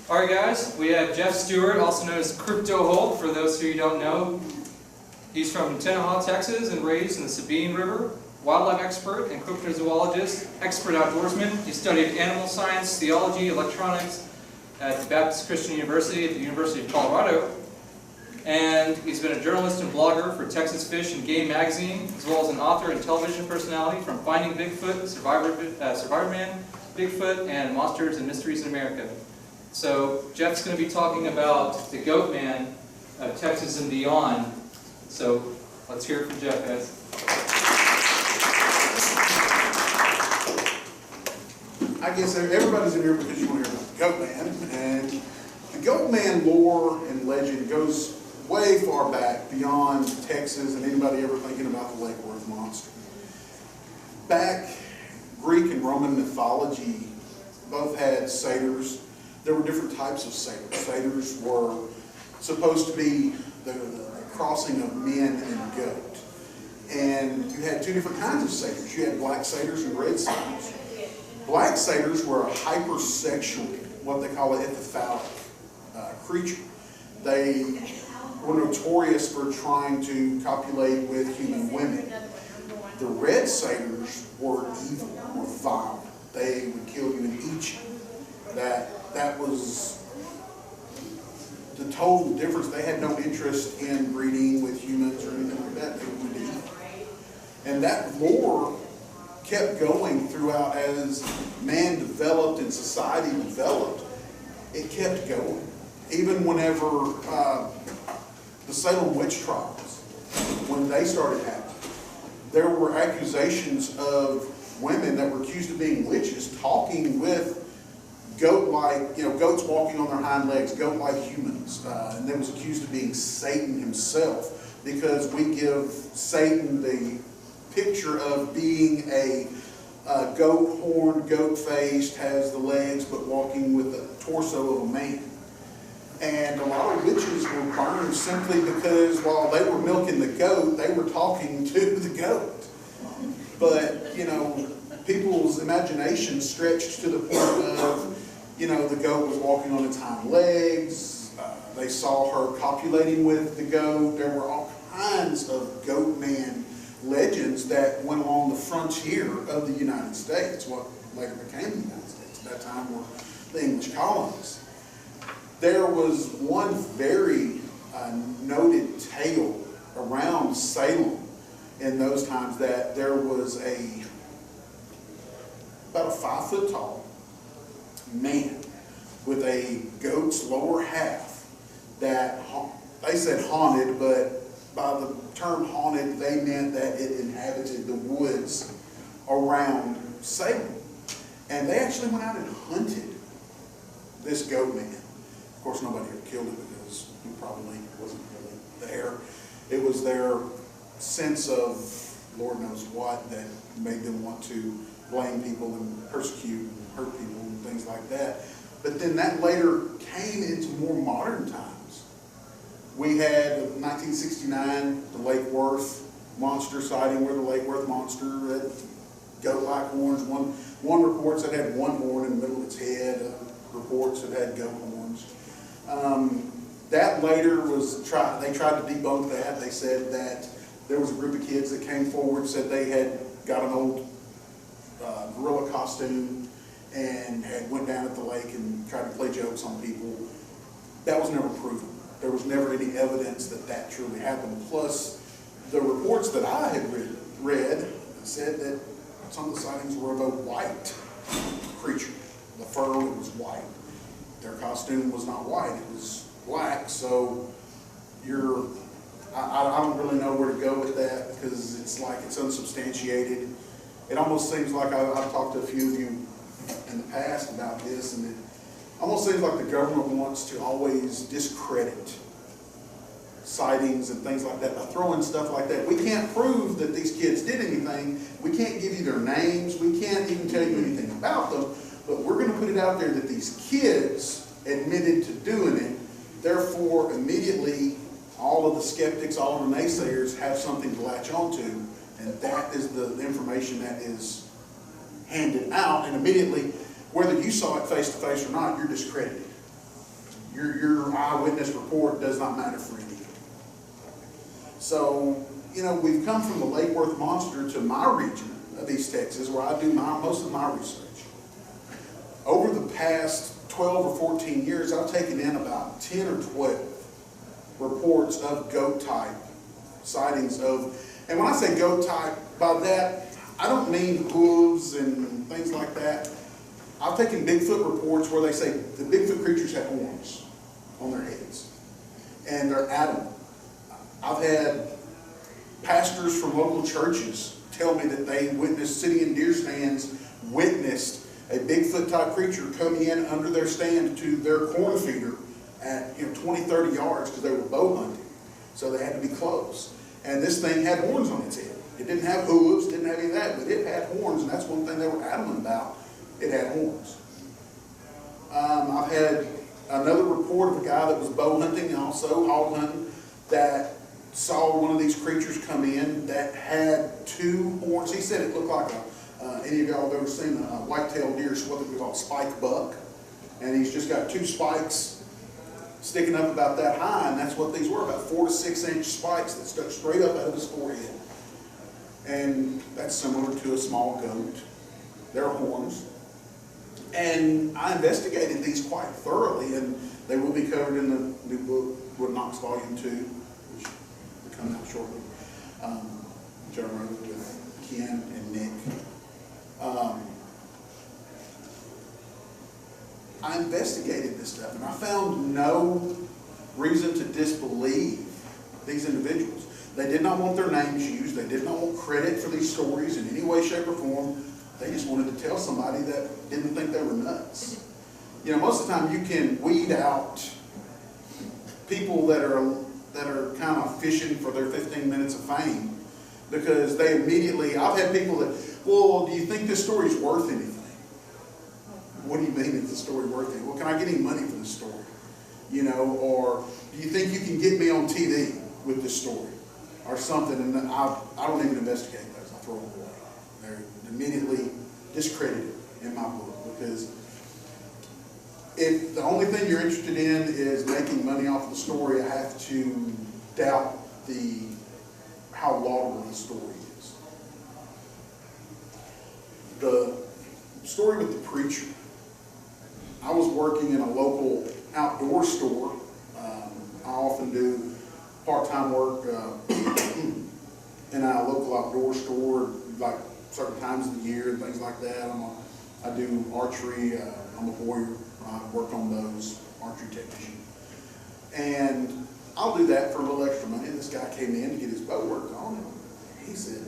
Alright guys, we have Jeff Stewart, also known as Cryptohulk, for those who don't know. He's from Texas, Texas, and raised in the Sabine River. Wildlife expert and cryptozoologist, expert outdoorsman. He studied animal science, theology, electronics at the Baptist Christian University at the University of Colorado. And he's been a journalist and blogger for Texas Fish and Game magazine, as well as an author and television personality from Finding Bigfoot, Survivor Man, Bigfoot, and Monsters and Mysteries in America. So Jeff's going to be talking about the Goatman of Texas and beyond. So let's hear it from Jeff, guys. I guess everybody's in here because you want to hear about the Goatman. And the Goatman lore and legend goes way far back beyond Texas and anybody ever thinking about the Lake Worth monster. Back, Greek and Roman mythology both had satyrs. There were different types of satyrs. Satyrs were supposed to be the crossing of men and goat. And you had two different kinds of satyrs. You had black satyrs and red satyrs. Black satyrs were a hypersexual, what they call an epiphalic creature. They were notorious for trying to copulate with human women. The red satyrs were evil, were vile. They would kill you and eat you. That was the total difference. They had no interest in breeding with humans or anything like that. They would eat. And that lore kept going throughout as man developed and society developed. It kept going. Even whenever the Salem witch trials, when they started happening, there were accusations of women that were accused of being witches talking with goat-like, goats walking on their hind legs, goat-like humans. And they was accused of being Satan himself, because we give Satan the picture of being a goat-horned, goat-faced, has the legs, but walking with the torso of a man. And a lot of witches were burned simply because while they were milking the goat, they were talking to the goat. But, people's imagination stretched to the point of, the goat was walking on its hind legs. They saw her copulating with the goat. There were all kinds of Goatman legends that went along the frontier of the United States, what later became the United States. At that time were the English colonies. There was one very noted tale around Salem in those times that there was about a 5 foot tall man with a goat's lower half that they said haunted, but by the term haunted, they meant that it inhabited the woods around Salem. And they actually went out and hunted this Goatman. Of course, nobody ever killed it because he probably wasn't really there. It was their sense of Lord knows what that made them want to blame people and persecute and hurt people and things like that. But then that later came into more modern times. We had 1969, the Lake Worth monster sighting, where the Lake Worth monster had goat-like horns. One reports it had one horn in the middle of its head. Reports it had goat horns. That later they tried to debunk that. They said that there was a group of kids that came forward and said they had got an old gorilla costume and had went down at the lake and tried to play jokes on people. That was never proven. There was never any evidence that that truly happened. Plus, the reports that I had read said that some of the sightings were of a white creature. The fur was white. Their costume was not white, it was black. So I don't really know where to go with that, because it's like it's unsubstantiated. It almost seems like I've talked to a few of you in the past about this, and it almost seems like the government wants to always discredit sightings and things like that by throwing stuff like that. We can't prove that these kids did anything. We can't give you their names. We can't even tell you anything about them. But we're going to put it out there that these kids admitted to doing it. Therefore, immediately, all of the skeptics, all of the naysayers have something to latch onto. And that is the information that is handed out. And immediately, whether you saw it face to face or not, you're discredited. Your eyewitness report does not matter for anything. So, you know, we've come from the Lake Worth monster to my region of East Texas, where I do most of my research. Over the past 12 or 14 years, I've taken in about 10 or 12 reports of goat type sightings of, and when I say goat type, by that, I don't mean hooves and things like that. I've taken Bigfoot reports where they say the Bigfoot creatures have horns on their heads, and they're adamant. I've had pastors from local churches tell me that they witnessed, sitting in deer stands, witnessed a Bigfoot type creature come in under their stand to their corn feeder at 20, 30 yards because they were bow hunting. So they had to be close. And this thing had horns on its head. It didn't have hooves, didn't have any of that, but it had horns, and that's one thing they were adamant about. It had horns. I've had another report of a guy that was bow hunting and also hog hunting that saw one of these creatures come in that had 2 horns. He said it looked like any of y'all have ever seen a white-tailed deer, so what we call spike buck. And he's just got 2 spikes sticking up about that high, and that's what these were, about 4 to 6 inch spikes that stuck straight up out of his forehead. And that's similar to a small goat. They're horns. And I investigated these quite thoroughly, and they will be covered in the new book, Wood Knox Volume 2, which will come out shortly, which I wrote with Ken and Nick. I investigated this stuff, and I found no reason to disbelieve these individuals. They did not want their names used. They did not want credit for these stories in any way, shape, or form. They just wanted to tell somebody that didn't think they were nuts. You know, most of the time you can weed out people that are kind of fishing for their 15 minutes of fame because they immediately, I've had people that, well, do you think this story's worth anything? What do you mean is the story worth it? Well, can I get any money for this story? You know, or do you think you can get me on TV with this story? Or something, and I don't even investigate those. I throw them away. They're immediately discredited in my book because if the only thing you're interested in is making money off of the story, I have to doubt how laudable the story is. The story with the preacher. I was working in a local outdoor store. I often do part-time work in a local outdoor store, like certain times of the year and things like that. I do archery. I'm a warrior. I work on those, archery technician. And I'll do that for a little extra money. And this guy came in to get his bow worked on, and he said,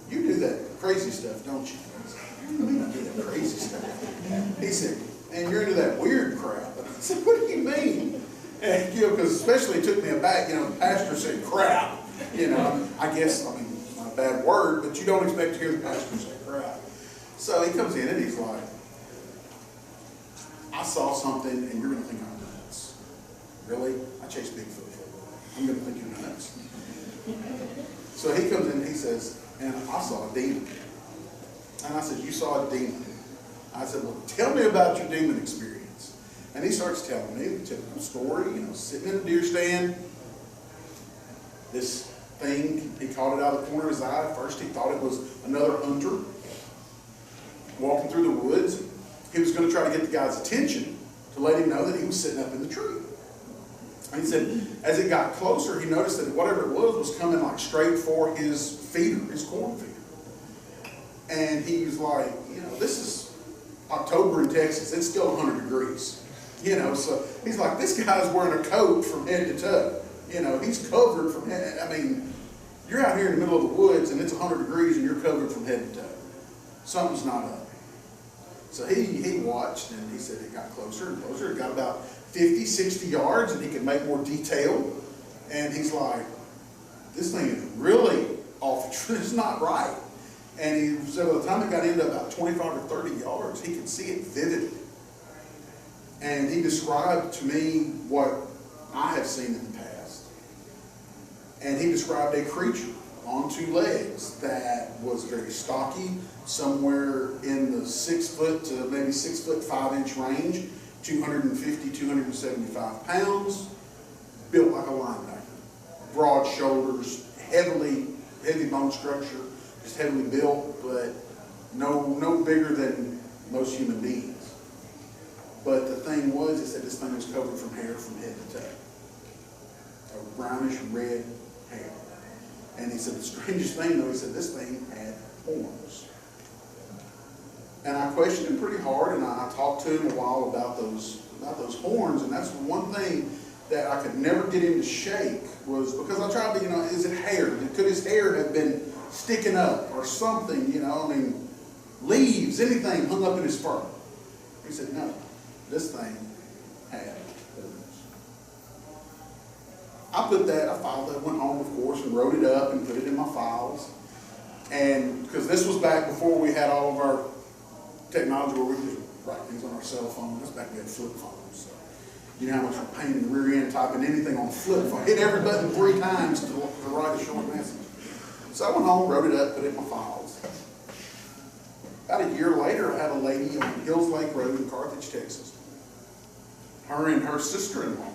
"You do that crazy stuff, don't you?" I said, "What do you mean I do that crazy stuff?" He said, "And you're into that weird crap." I said, "What do you mean?" And, you know, because especially it took me aback, you know, the pastor said crap. You know, I guess, I mean, it's not a bad word, but you don't expect to hear the pastor say crap. So he comes in and he's like, "I saw something and you're going to think I'm nuts." "Really? I chase Bigfoot for a while. I'm going to think you're nuts." So he comes in and he says, "And I saw a demon." And I said, "You saw a demon?" I said, "Well, tell me about your demon experience." And he starts telling me the typical story, you know, sitting in a deer stand. This thing, he caught it out of the corner of his eye. At first he thought it was another hunter walking through the woods. He was going to try to get the guy's attention to let him know that he was sitting up in the tree. And he said, as it got closer, he noticed that whatever it was coming like straight for his feeder, his corn feeder. And he was like, you know, this is October in Texas. It's still 100 degrees. You know, so he's like, this guy's wearing a coat from head to toe. You know, he's covered from head. I mean, you're out here in the middle of the woods and it's 100 degrees and you're covered from head to toe. Something's not up. So he watched and he said it got closer and closer. It got about 50, 60 yards and he could make more detail. And he's like, this thing is really off the tree. It's not right. And he said by the time it got into about 25 or 30 yards, he could see it vividly. And he described to me what I have seen in the past. And he described a creature on 2 legs that was very stocky, somewhere in the 6 foot to maybe 6 foot 5 inch range. 250, 275 pounds, built like a linebacker. Broad shoulders, heavy bone structure, just heavily built, but no bigger than most human beings. But the thing was, is that this thing was covered from hair from head to toe. A brownish red hair. And he said the strangest thing though, he said this thing had horns. And I questioned him pretty hard, and I talked to him a while about those horns, and that's one thing that I could never get him to shake, was because I tried to, is it hair? Could his hair have been sticking up or something, leaves, anything hung up in his fur? He said, no, this thing had horns. I filed that, went home, of course, and wrote it up and put it in my files. And because this was back before we had all of our technology where we could write things on our cell phone. That's back when we had flip phones. So you know how much pain in the rear end typing anything on a flip phone. Hit every button 3 times to write a short message. So I went home, wrote it up, put it in my files. About a year later, I had a lady on Hills Lake Road in Carthage, Texas. Her and her sister-in-law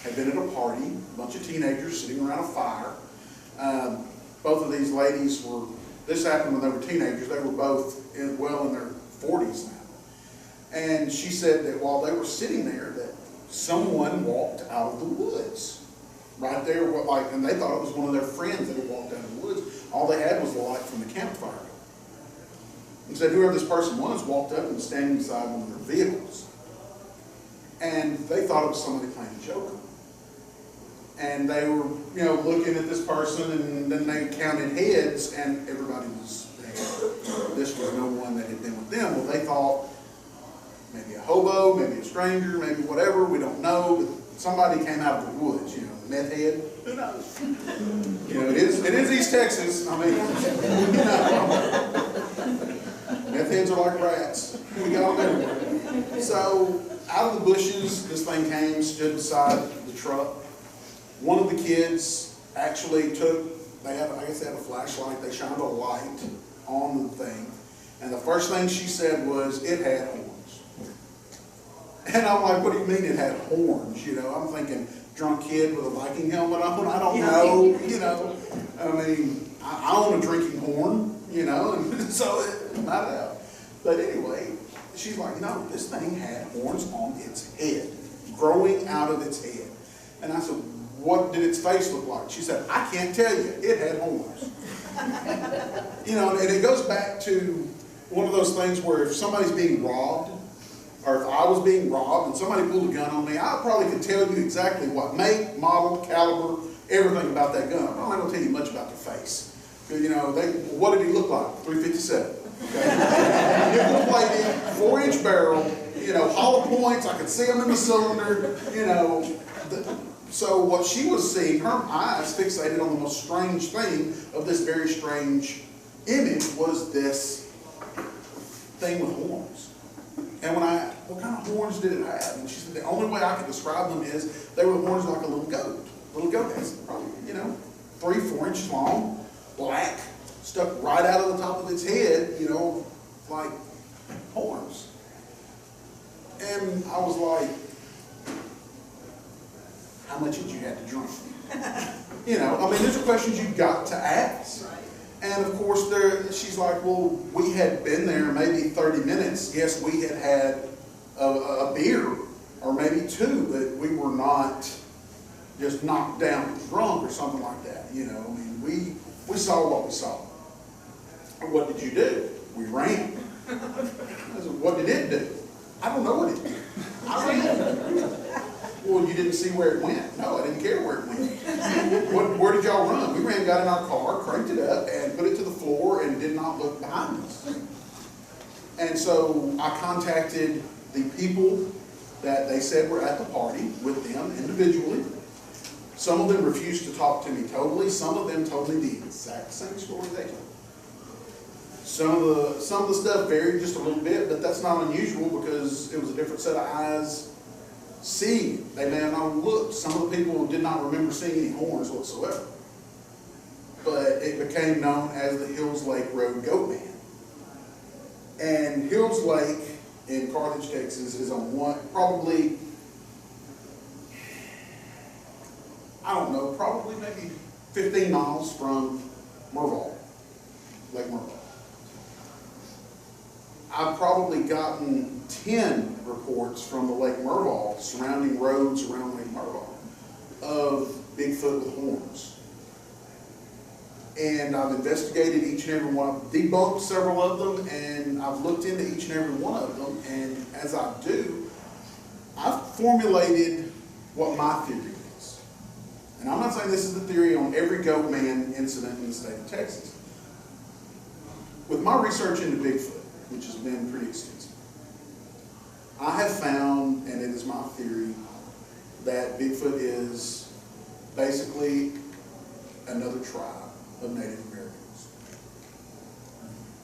had been at a party, a bunch of teenagers sitting around a fire. Both of these ladies were, this happened when they were teenagers, they were both in their 40s now. And she said that while they were sitting there, that someone walked out of the woods. Right there, and they thought it was one of their friends that had walked out of the woods. All they had was the light from the campfire. And said whoever this person was walked up and was standing beside one of their vehicles. And they thought it was somebody playing a joke on them. And they were, looking at this person, and then they counted heads, and everybody was there. This was no one that had been with them. Well, they thought maybe a hobo, maybe a stranger, maybe whatever, we don't know, but somebody came out of the woods, meth head, who knows? It is East Texas, meth heads are like rats. We got them everywhere. So, out of the bushes, this thing came, stood beside the truck. One of the kids actually I guess they had a flashlight, they shined a light on the thing, and the first thing she said was, it had horns. And I'm like, what do you mean it had horns? I'm thinking, drunk kid with a Viking helmet on, I don't know, I own a drinking horn, and so it not out. But anyway, she's like, no, this thing had horns on its head, growing out of its head. And I said, what did its face look like? She said, I can't tell you, it had horns. And it goes back to one of those things where if somebody's being robbed, or if I was being robbed and somebody pulled a gun on me, I probably could tell you exactly what make, model, caliber, everything about that gun. I'm not going to tell you much about their face. Because, what did he look like? 357. Okay? Nickel-plated, 4-inch barrel, hollow points, I could see them in the cylinder, So what she was seeing, her eyes fixated on the most strange thing of this very strange image was this thing with horns. And when what kind of horns did it have? And she said the only way I could describe them is they were horns like a little goat. Little goat has probably, 3-4 inches long, black, stuck right out of the top of its head, like horns. And I was like, how much did you have to drink? These are questions you've got to ask. Right. And of course, she's like, well, we had been there maybe 30 minutes. Yes, we had had a beer or maybe 2, but we were not just knocked down and drunk or something like that. We saw what we saw. What did you do? We ran. I said, what did it do? I don't know what it did. I ran. Well, you didn't see where it went. No, I didn't care where it went. Where did y'all run? We ran, got in our car, cranked it up, and put it to the floor, and did not look behind us. And so I contacted the people that they said were at the party with them individually. Some of them refused to talk to me totally. Some of them told me the exact same story they told. Some of the stuff varied just a little bit, but that's not unusual because it was a different set of eyes seeing it. They may have not looked. Some of the people did not remember seeing any horns whatsoever. But it became known as the Hills Lake Road Goatman. And Hills Lake in Carthage, Texas, is on probably, I don't know, probably maybe 15 miles from Merval, Lake Merval. I've probably gotten 10 reports from the Lake Merval, surrounding roads around Lake Merval, of Bigfoot with horns. And I've investigated each and every one, debunked several of them, and I've looked into each and every one of them, and as I do, I've formulated what my theory is. And I'm not saying this is the theory on every Goatman incident in the state of Texas. With my research into Bigfoot, which has been pretty extensive, I have found, and it is my theory, that Bigfoot is basically another tribe of Native Americans.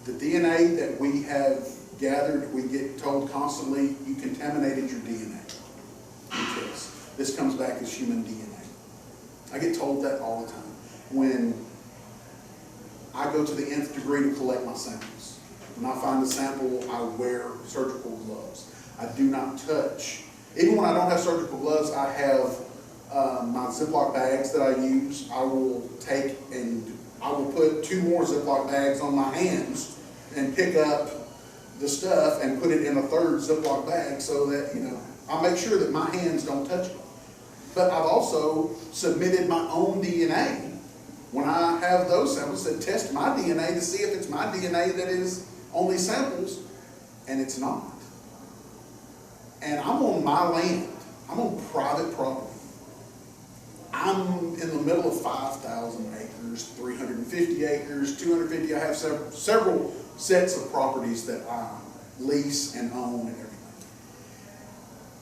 The DNA that we have gathered, we get told constantly, you contaminated your DNA. Because this comes back as human DNA. I get told that all the time. When I go to the nth degree to collect my samples. When I find a sample, I wear surgical gloves. I do not touch. Even when I don't have surgical gloves, I have my Ziploc bags that I use. I will take and I will put 2 more Ziploc bags on my hands and pick up the stuff and put it in a 3rd Ziploc bag so that, I make sure that my hands don't touch it. But I've also submitted my own DNA when I have those samples that test my DNA to see if it's my DNA that is on these samples, and it's not. And I'm on my land. I'm on private property. I'm in the middle of 5,000 acres, 350 acres, 250. I have several sets of properties that I lease and own and everything.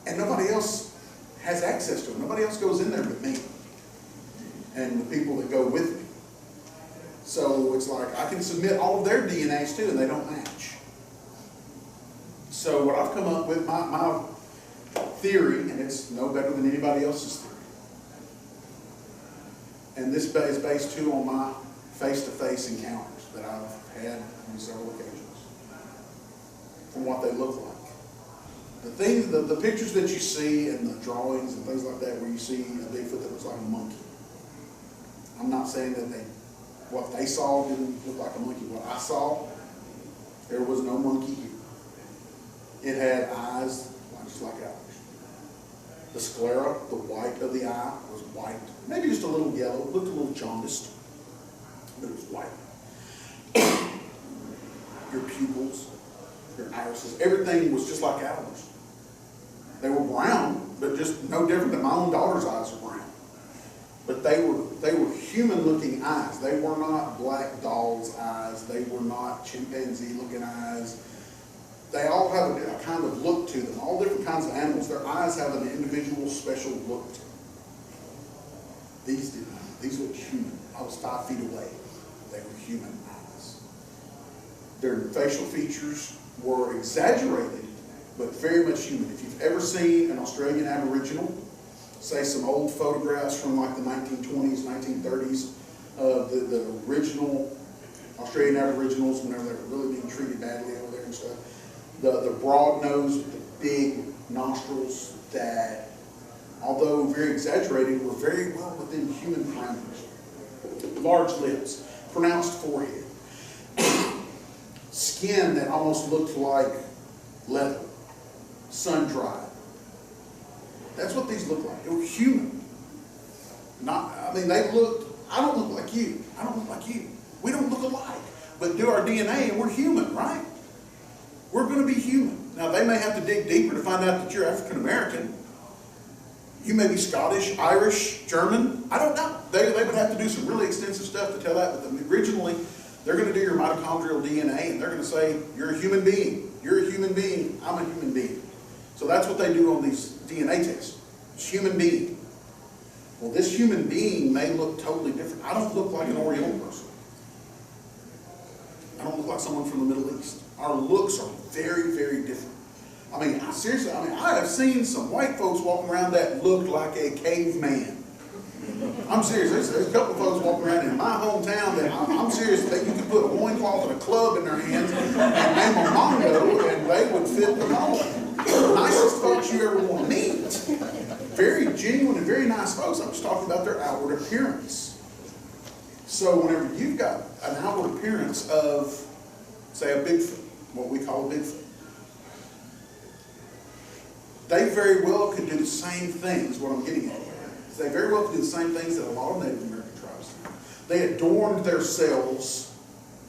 And nobody else has access to it. Nobody else goes in there but me and the people that go with me. So it's like I can submit all of their DNAs too, and they don't match. So what I've come up with, my theory, and it's no better than anybody else's theory, and this is based too on my face-to-face encounters that I've had on several occasions, from what they look like. The pictures that you see and the drawings and things like that where you see a Bigfoot that looks like a monkey. I'm not saying that what they saw didn't look like a monkey. What I saw, there was no monkey here. It had eyes just like ours. The sclera, the white of the eye, was white. Maybe just a little yellow. It looked a little jaundiced, but it was white. Your pupils, your irises, everything was just like ours. They were brown, but just no different than my own daughter's eyes are brown. But they were human-looking eyes. They were not black doll's eyes. They were not chimpanzee-looking eyes. They all have a kind of look to them. All different kinds of animals, their eyes have an individual special look to them. These did not. These looked human. I was 5 feet away. They were human eyes. Their facial features were exaggerated, but very much human. If you've ever seen an Australian Aboriginal, say some old photographs from like the 1920s, 1930s, of the original Australian Aboriginals, whenever they were really being treated badly over there and stuff, the broad nose with the big nostrils that, although very exaggerated, were very well within human parameters. Large lips, pronounced forehead, skin that almost looked like leather, sun-dried. That's what these look like. They were human. They looked, I don't look like you. I don't look like you. We don't look alike. But do our DNA and we're human, right? We're going to be human. Now, they may have to dig deeper to find out that you're African American. You may be Scottish, Irish, German. I don't know. They would have to do some really extensive stuff to tell that. But originally, they're going to do your mitochondrial DNA, and they're going to say, you're a human being. You're a human being. I'm a human being. So that's what they do on these DNA tests. It's human being. Well, this human being may look totally different. I don't look like an Oriental person. I don't look like someone from the Middle East. Our looks are very, very different. I have seen some white folks walking around that looked like a caveman. I'm serious. There's a couple of folks walking around in my hometown that I'm serious that you could put a loincloth and a club in their hands and name them Mongo, and they would fit the mold. The nicest folks you ever want to meet. Very genuine and very nice folks. I'm just talking about their outward appearance. So whenever you've got an outward appearance of, say, a Bigfoot, what we call a Bigfoot, they very well could do the same things, what I'm getting at. They very well could do the same things that a lot of Native American tribes do. They adorned themselves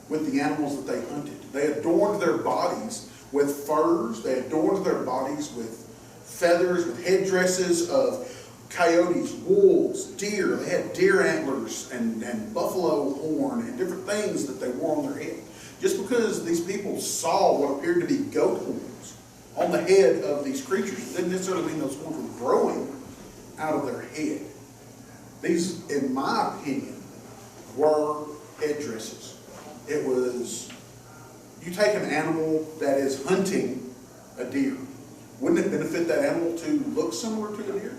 with the animals that they hunted. They adorned their bodies with furs. They adorned their bodies with feathers, with headdresses of coyotes, wolves, deer. They had deer antlers and buffalo horn and different things that they wore on their head. Just because these people saw what appeared to be goat horns on the head of these creatures didn't necessarily mean those horns were growing out of their head. These, in my opinion, were headdresses. It was, you take an animal that is hunting a deer. Wouldn't it benefit that animal to look similar to a deer?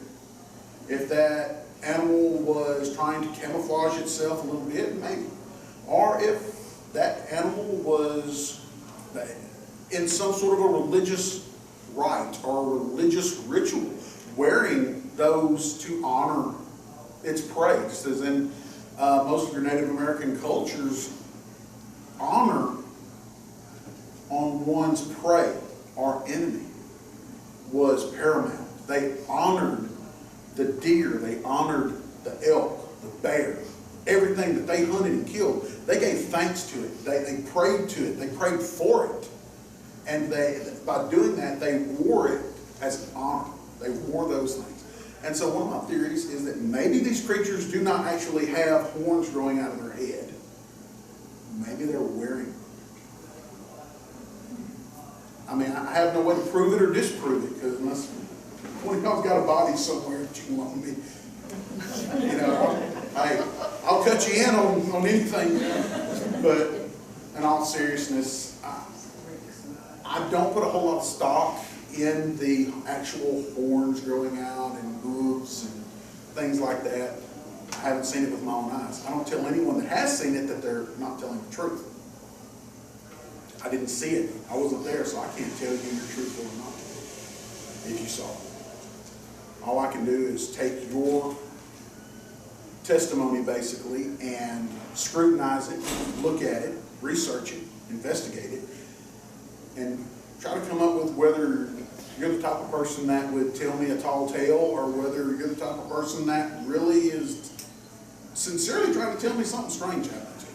If that animal was trying to camouflage itself a little bit, maybe. Or if that animal was in some sort of a religious rite or a religious ritual, wearing those to honor its prey. Just as in most of your Native American cultures, honor on one's prey or enemy was paramount. They honored the deer, they honored the elk, the bear, everything that they hunted and killed. They gave thanks to it. They prayed to it. They prayed for it. And by doing that, they wore it as an honor. They wore those things. And so one of my theories is that maybe these creatures do not actually have horns growing out of their head. Maybe they're wearing them. I mean, I have no way to prove it or disprove it, because unless one of y'all's got a body somewhere that you can loan me, you know, I'll cut you in on anything. But in all seriousness, I don't put a whole lot of stock in the actual horns growing out and hooves and things like that. I haven't seen it with my own eyes. I don't tell anyone that has seen it that they're not telling the truth. I didn't see it. I wasn't there, so I can't tell you you're truthful or not if you saw it. All I can do is take your testimony, basically, and scrutinize it, look at it, research it, investigate it, and try to come up with whether you're the type of person that would tell me a tall tale, or whether you're the type of person that really is sincerely trying to tell me something strange happened to you.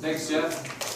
Thanks, Jeff.